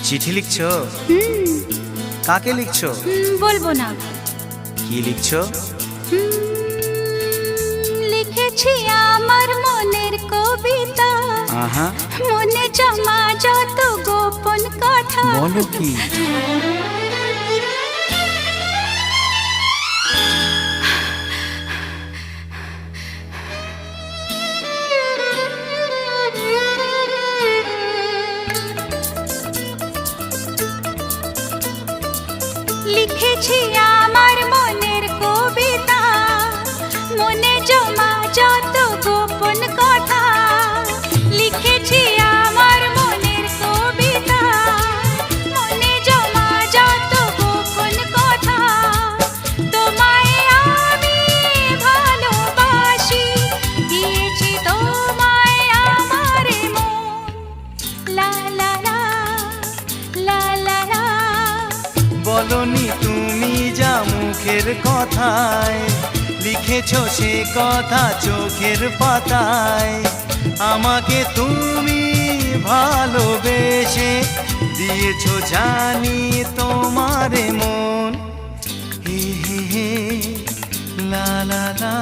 চিঠি লিখছো? হুম। কাকে লিখছো? বলবো না। কি লিখছো? লিখেছি আমার মনের কবিতা। আহা, মনে জমা যত গোপন কথা। বলো কি? লিখেছি আমার মনের কবিতা, মনে জমা যত গোপন কথা। লিখেছি আমার মনের কবিতা, মনে জমা যত গোপন কথা। তোমায় আমি ভালোবাসি, দিয়েছি তোমায় আমার মন। লা লা লা লা লা লা। বলনি তুমি যা মুখের কথায়, লিখেছো সে কথা চোখের পাতায়। আমাকে তুমি ভালোবেসে দিয়েছো জানি তোমার মন। হে হে হে লা লা লা।